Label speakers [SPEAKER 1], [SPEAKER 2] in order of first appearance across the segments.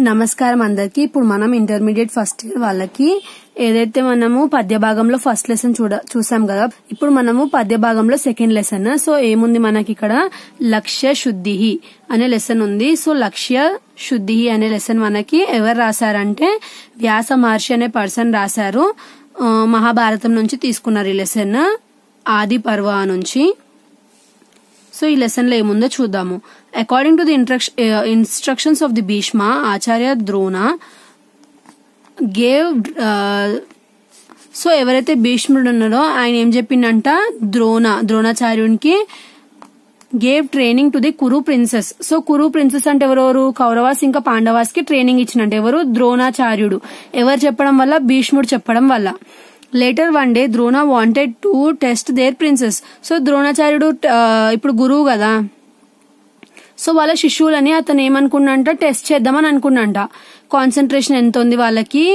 [SPEAKER 1] నమస్కారం అందరికి. ఇప్పుడు మనం ఇంటర్మీడియట్ ఫస్ట్ ఇయర్ వాళ్ళకి ఏదైతే మనము పద్య భాగంలో ఫస్ట్ లెసన్ చూసాం కదా, ఇప్పుడు మనము పద్య భాగంలో సెకండ్ లెసన్. సో ఏముంది మనకి ఇక్కడ, లక్ష్య శుద్ధి అనే లెసన్ ఉంది. సో లక్ష్య శుద్ధి అనే లెసన్ మనకి ఎవరు రాశారంటే వ్యాస మహర్షి అనే పర్సన్ రాశారు. మహాభారతం నుంచి తీసుకున్నారు ఈ లెసన్, ఆది పర్వ నుంచి. సో ఈ లెసన్ లో ఏముందో చూద్దాము. According to the instructions of the Bhishma, Acharya Drona gave so ఎవరైతే భీష్ముడు ఉన్నారో ఆయన ఏం చెప్పిండంట, ద్రోణాచార్యునికి gave training to the Kuru princes. So Kuru princes అంటే ఎవరెవరు, కౌరవాస్ ఇంకా పాండవాస్ కి ట్రైనింగ్ ఇచ్చినట్టు ఎవరు, ద్రోణాచార్యుడు. ఎవరు చెప్పడం వల్ల, భీష్ముడు చెప్పడం వల్ల. Later one day Drona wanted to test their princes. So ద్రోణాచార్యుడు ఇప్పుడు గురువు కదా, సో వాళ్ళ శిష్యులని అతను ఏమనుకున్నంట, టెస్ట్ చేద్దామని అనుకున్నంట, కాన్సన్ట్రేషన్ ఎంత ఉంది వాళ్ళకి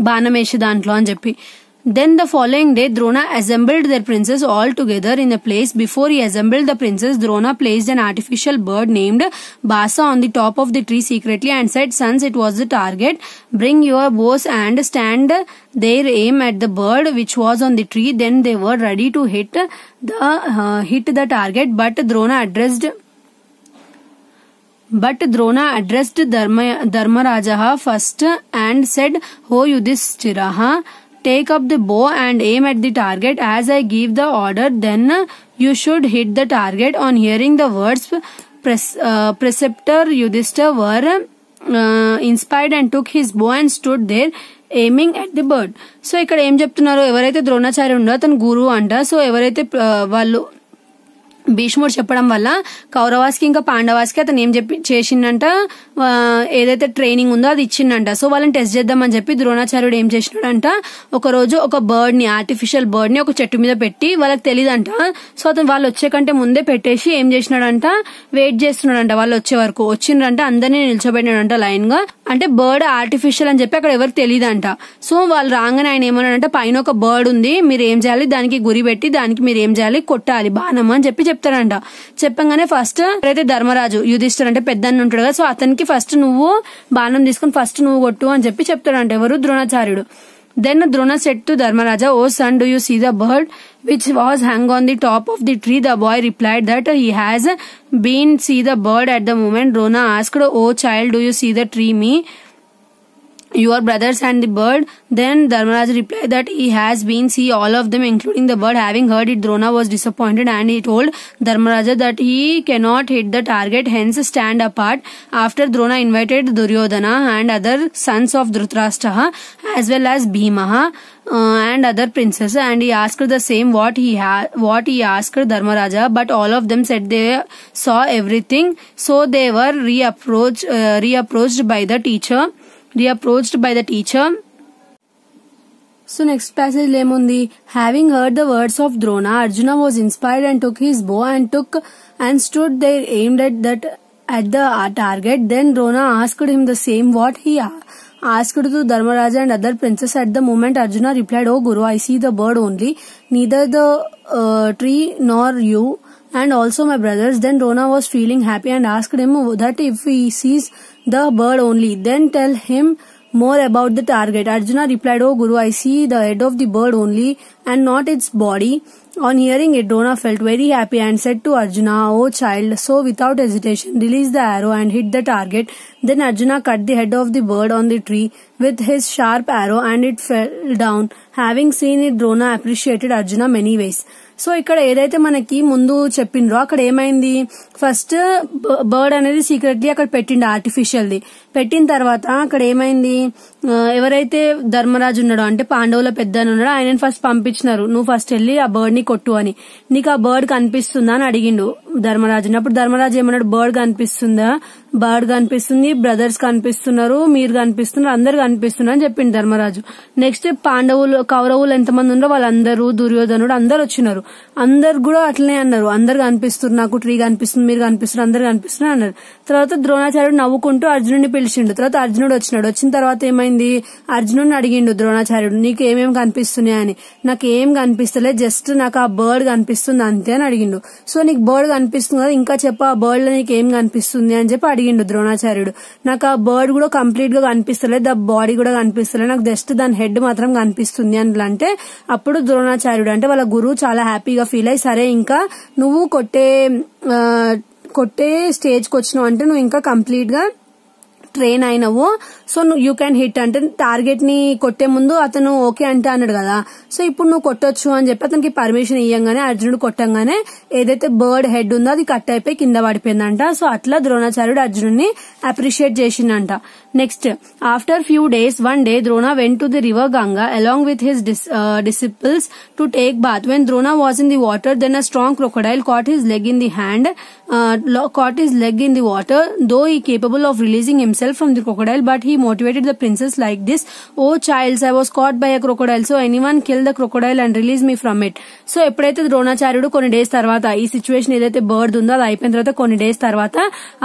[SPEAKER 1] బాణం వేసే దాంట్లో అని చెప్పి. Then the following day Drona assembled their princes all together in a place. Before he assembled the princes, Drona placed an artificial bird named Basa on the top of the tree secretly and said, "Sons, it was the target. Bring your bows and stand there, aim at the bird which was on the tree." Then they were ready to hit the target, but Drona addressed Dharmaraja first and said, "Ho Yudhishthira, take up the bow and aim at the target as I give the order, then you should hit the target." On hearing the words, preceptor Yudhishthira were inspired and took his bow and stood there aiming at the bird. So ఇక్కడ ఏం చెప్తున్నారు, ఎవరైతే ద్రోణాచార్య ఉండో అతను గురువు అంట. So ఎవరైతే వాళ్ళు భీష్ముడు చెప్పడం వల్ల కౌరవాస్కి ఇంకా పాండవాస్కి అతను ఏం చేసిండంట, ఏదైతే ట్రైనింగ్ ఉందో అది ఇచ్చిండంట. సో వాళ్ళని టెస్ట్ చేద్దామని చెప్పి ద్రోణాచార్యుడు ఏం చేసినాడంట, ఒక రోజు ఒక బర్డ్ ని, ఆర్టిఫిషియల్ బర్డ్ ని ఒక చెట్టు మీద పెట్టి, వాళ్ళకి తెలియదంట. సో అతను వాళ్ళు వచ్చే కంటే ముందే పెట్టేసి ఏం చేసినాడంట, వెయిట్ చేస్తున్నాడంట వాళ్ళు వచ్చే వరకు. వచ్చిండ్రంట, అందరినీ నిల్చోబెట్టినాడంట లైన్ గా. అంటే బర్డ్ ఆర్టిఫిషియల్ అని చెప్పి అక్కడ ఎవరికి తెలియదంట. సో వాళ్ళు రాగానే ఆయన ఏమన్నాడంటే, పైన ఒక బర్డ్ ఉంది, మీరు ఏం చేయాలి, దానికి గురి పెట్టి దానికి మీరు ఏం చేయాలి, కొట్టాలి బాణం అని చెప్పి చెప్తారంట. చెప్పంగానే ఫస్ట్ అయితే ధర్మరాజు, యుధిష్ఠిరుడు అంటే పెద్దన్న ఉంటాడు కదా, సో అతనికి ఫస్ట్ నువ్వు బాణం తీసుకుని ఫస్ట్ నువ్వు కొట్టు అని చెప్పి చెప్తాడంట ఎవరు, ద్రోణాచార్యుడు. Then Drona said to Dharmaraja, "Oh son, do you see the bird which was hung on the top of the tree?" The boy replied that he has been see the bird at the moment. Drona asked, "Oh child, do you see the tree, me, your brothers and the bird?" Then Dharmaraja replied that he has been see all of them including the bird. Having heard it, Drona was disappointed and he told Dharmaraja that he cannot hit the target, hence stand apart. After Drona invited Duryodhana and other sons of Dhritarashtra as well as Bhima and other princes, and he asked the same what he asked Dharmaraja, but all of them said they saw everything. So they were reapproached by the teacher. So next passage lemundi, having heard the words of Drona, Arjuna was inspired and took his bow and stood there aimed at the target. Then Drona asked him the same what he asked to Dharmaraja and other princes. At the moment Arjuna replied, "Oh Guru, I see the bird only, neither the tree nor you and also my brothers." Then Drona was feeling happy and asked him that if he sees the bird only, then tell him more about the target. Arjuna replied, "Oh Guru, I see the head of the bird only and not its body." On hearing it, Drona felt very happy and said to Arjuna, "Oh child, so without hesitation release the arrow and hit the target." Then Arjuna cut the head of the bird on the tree with his sharp arrow and it fell down. Having seen it, Drona appreciated Arjuna many ways. So ఇక్కడ ఏదైతే మనకి ముందు చెప్పిండ్రో అక్కడ ఏమైంది, first bird అనేది secretly అక్కడ పెట్టిండు, artificial the పెట్టిన తర్వాత అక్కడ ఏమైంది, ఎవరైతే ధర్మరాజు ఉన్నాడో అంటే పాండవుల పెద్ద ఉన్నాడో ఆయన ఫస్ట్ పంపించినారు, నువ్వు ఫస్ట్ వెళ్ళి ఆ బర్డ్ ని కొట్టు అని. నీకు ఆ బర్డ్ కనిపిస్తుందా అని అడిగిండు ధర్మరాజుని. అప్పుడు ధర్మరాజు ఏమన్నాడు, బర్డ్ కనిపిస్తుందా, బర్డ్ కనిపిస్తుంది, బ్రదర్స్ కనిపిస్తున్నారు, మీరు కనిపిస్తున్నారు, అందరు కనిపిస్తున్నారు అని చెప్పిండు ధర్మరాజు. నెక్స్ట్ కౌరవులు ఎంతమంది ఉన్నారో వాళ్ళందరూ, దుర్యోధనుడు అందరు వచ్చినారు, అందరు కూడా అట్లనే అన్నారు, అందరు కనిపిస్తున్నారు, నాకు ట్రీ కనిపిస్తుంది, మీరు కనిపిస్తున్నారు, అందరు కనిపిస్తున్నారు అన్నారు. తర్వాత ద్రోణాచార్యుడు నవ్వుకుంటూ అర్జునుడిని పిలిచిండు. తర్వాత అర్జునుడు వచ్చినాడు. వచ్చిన తర్వాత ఏమైంది, అర్జునుడిని అడిగిండు ద్రోణాచార్యుడు, నీకు ఏమేమి కనిపిస్తున్నాయి అని. నాకు ఏం కనిపిస్తలే, జస్ట్ నాకు ఆ బర్డ్ కనిపిస్తుంది అంతే అని అడిగిండు. సో నీకు బర్డ్ కనిపిస్తుంది కదా, ఇంకా చెప్పు ఆ బర్డ్ లో నీకు ఏం కనిపిస్తుంది అని చెప్పి అడిగిండు అడిగిండు ద్రోణాచార్యుడు. నాకు ఆ బర్డ్ కూడా కంప్లీట్ గా కనిపిస్తలేదు, ఆ బాడీ కూడా కనిపిస్తలేదు, నాకు జస్ట్ దాని హెడ్ మాత్రం కనిపిస్తుంది అని అంటే అప్పుడు ద్రోణాచార్యుడు అంటే వాళ్ళ గురువు చాలా హ్యాపీగా ఫీల్ అయ్యి, సరే ఇంకా నువ్వు కొట్టే స్టేజ్ కి వచ్చినావు అంటే నువ్వు ఇంకా కంప్లీట్ గా ట్రైన్ అయినవు, సో యూ క్యాన్ హిట్ అంటే టార్గెట్ ని కొట్టే ముందు అతను ఓకే అంటే అన్నాడు కదా, సో ఇప్పుడు నువ్వు కొట్టొచ్చు అని చెప్పి అతనికి పర్మిషన్ ఇయ్యంగానే అర్జునుడు కొట్టంగానే ఏదైతే బర్డ్ హెడ్ ఉందో అది కట్ అయిపోయి కింద పడిపోయిందంట. సో అట్లా ద్రోణాచార్యుడు అర్జునుడిని అప్రిషియేట్ చేసిందంట. Next, after few days one day Drona went to the river Ganga along with his disciples to take bath. When Drona was in the water, then a strong crocodile caught his leg in the water. Though he capable of releasing himself from the crocodile, but he motivated the princess like this: "Oh child, I was caught by a crocodile, so anyone kill the crocodile and release me from it." So ఎప్పుడైతే ద్రోణాచార్యుడు కొన్ని days తర్వాత ఈ situation ఏదైతే bird ఉందో అది అయిపోయిన తర్వాత కొన్ని డేస్ తర్వాత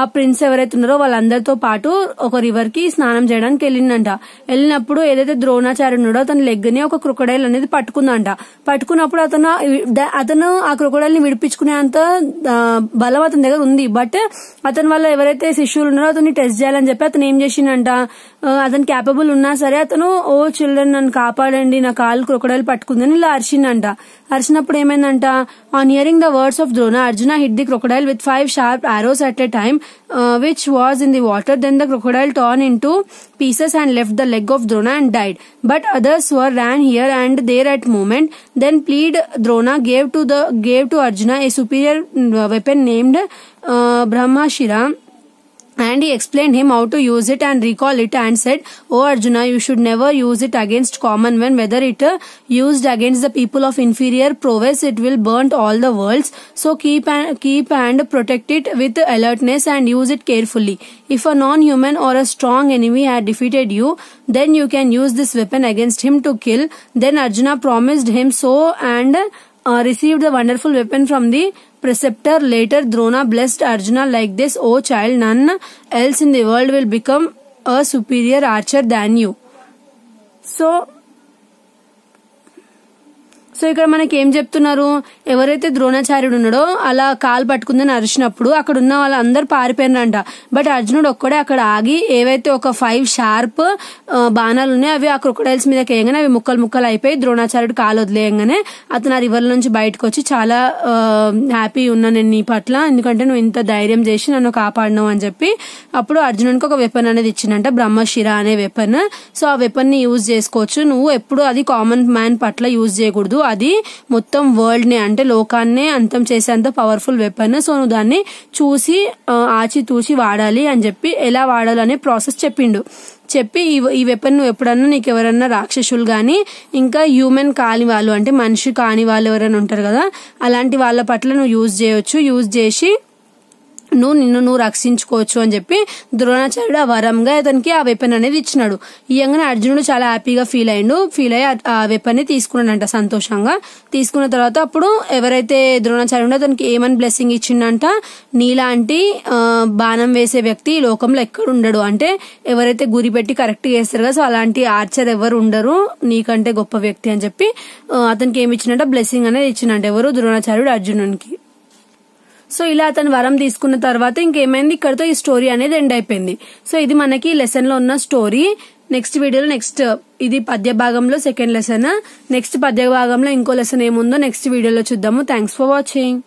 [SPEAKER 1] ఆ ప్రిన్స్ ఎవరైతే ఉన్నారో వాళ్ళందరితో పాటు ఒక రివర్ కి స్నానం చేయడానికి వెళ్ళిందంట. వెళ్ళినప్పుడు ఏదైతే ద్రోణాచార్యుడు ఉన్నాడో అతని లెగ్ ని ఒక క్రొకడైల్ అనేది పట్టుకుందంట. పట్టుకున్నప్పుడు అతను ఆ క్రొకడైల్ ని విడిపించుకునే అంత బలం అతని దగ్గర ఉంది. బట్ అతని వల్ల ఎవరైతే శిష్యులు ఉన్నారో అతన్ని టెస్ట్ చేయాలని చెప్పి అతను ఏం చేసిండంట, అతను క్యాపబుల్ ఉన్నా సరే అతను ఓ చిల్డ్రన్ నన్ను కాపాడండి, నా కాలు క్రొకడైల్ పట్టుకుందని ఇలా అరిచిందంట. అరిచినప్పుడు ఏమైందంట, on hearing the words of Drona, Arjuna hit the crocodile with 5 sharp arrows at a time, which was in the water. Then the crocodile torn into pieces and left the leg of Drona and died. But others ran here and there at moment. Then Drona gave to Arjuna a superior weapon named Brahmashira, and he explained him how to use it and recall it and said, "Oh Arjuna, you should never use it against common men. Whether it used against the people of inferior prowess, it will burn all the worlds. So keep and protect it with alertness and use it carefully. If a non-human or a strong enemy had defeated you, then you can use this weapon against him to kill." Then Arjuna promised him so and received the wonderful weapon from the preceptor. Later Drona blessed Arjuna like this: "Oh child, none else in the world will become a superior archer than you." So ఇక్కడ మనకి ఏం చెప్తున్నారు, ఎవరైతే ద్రోణాచార్యుడు ఉన్నాడో అలా కాలు పట్టుకుందని అరిచినప్పుడు అక్కడ ఉన్న వాళ్ళందరూ పారిపోయినారంట. బట్ అర్జునుడు ఒక్కడే అక్కడ ఆగి ఏవైతే ఒక 5 షార్ప్ బాణాలు ఉన్నాయో అవి ఆ క్రొకడైల్స్ మీద వేయగానే అవి ముక్కలు అయిపోయి ద్రోణాచార్యుడు కాలు వదిలేయంగానే అతను ఆ రివర్ నుంచి బయటకు వచ్చి చాలా హ్యాపీ ఉన్నా నేను నీ పట్ల, ఎందుకంటే నువ్వు ఇంత ధైర్యం చేసి నన్ను కాపాడినావు అని చెప్పి అప్పుడు అర్జునుడికి ఒక వెపన్ అనేది ఇచ్చిందంట, బ్రహ్మశిర అనే వెపన్. సో ఆ వెపన్ ని యూజ్ చేసుకోవచ్చు, నువ్వు ఎప్పుడు అది కామన్ మ్యాన్ పట్ల యూజ్ చేయకూడదు, అది మొత్తం వరల్డ్ ని అంటే లోకాన్నే అంతం చేసేంత పవర్ఫుల్ వెపన్. సో నువ్వు దాన్ని చూసి ఆచితూచి వాడాలి అని చెప్పి ఎలా వాడాలనే ప్రాసెస్ చెప్పి ఈ వెపన్ నువ్వు ఎప్పుడన్నా నీకు ఎవరన్నా రాక్షసులు గాని ఇంకా హ్యూమన్ కాని వాళ్ళు అంటే మనిషి కాని వాళ్ళు ఎవరైనా ఉంటారు కదా, అలాంటి వాళ్ళ పట్ల నువ్వు యూజ్ చేయొచ్చు, యూజ్ చేసి నిన్ను రక్షించుకోవచ్చు అని చెప్పి ద్రోణాచార్యుడు ఆ వరంగా అతనికి ఆ వెపన్ అనేది ఇచ్చినాడు. ఇయంగానే అర్జునుడు చాలా హ్యాపీగా ఫీల్ అయ్యి ఆ వెపన్ ని తీసుకున్నాడంట సంతోషంగా. తీసుకున్న తర్వాత అప్పుడు ఎవరైతే ద్రోణాచార్యుడు అతనికి ఏమని బ్లెస్సింగ్ ఇచ్చిండంట, నీలాంటి బాణం వేసే వ్యక్తి ఈ లోకంలో ఎక్కడ ఉండడు, అంటే ఎవరైతే గురి పెట్టి కరెక్ట్ చేస్తారు కదా, సో అలాంటి ఆర్చర్ ఎవరు ఉండరు, నీకంటే గొప్ప వ్యక్తి అని చెప్పి అతనికి ఏమి ఇచ్చినట్ట బ్లెస్సింగ్ అనేది ఇచ్చినట్టు ఎవరు ద్రోణాచార్యుడు అర్జునునికి. సో ఇలా అతను వరం తీసుకున్న తర్వాత ఇంకేమైంది, ఇక్కడతో ఈ స్టోరీ అనేది ఎండ్ అయిపోయింది. సో ఇది మనకి లెసన్ లో ఉన్న స్టోరీ. నెక్స్ట్ వీడియోలో ఇది పద్య భాగంలో సెకండ్ లెసన్, నెక్స్ట్ పద్య భాగంలో ఇంకో లెసన్ ఏముందో నెక్స్ట్ వీడియోలో చూద్దాము. Thanks for watching.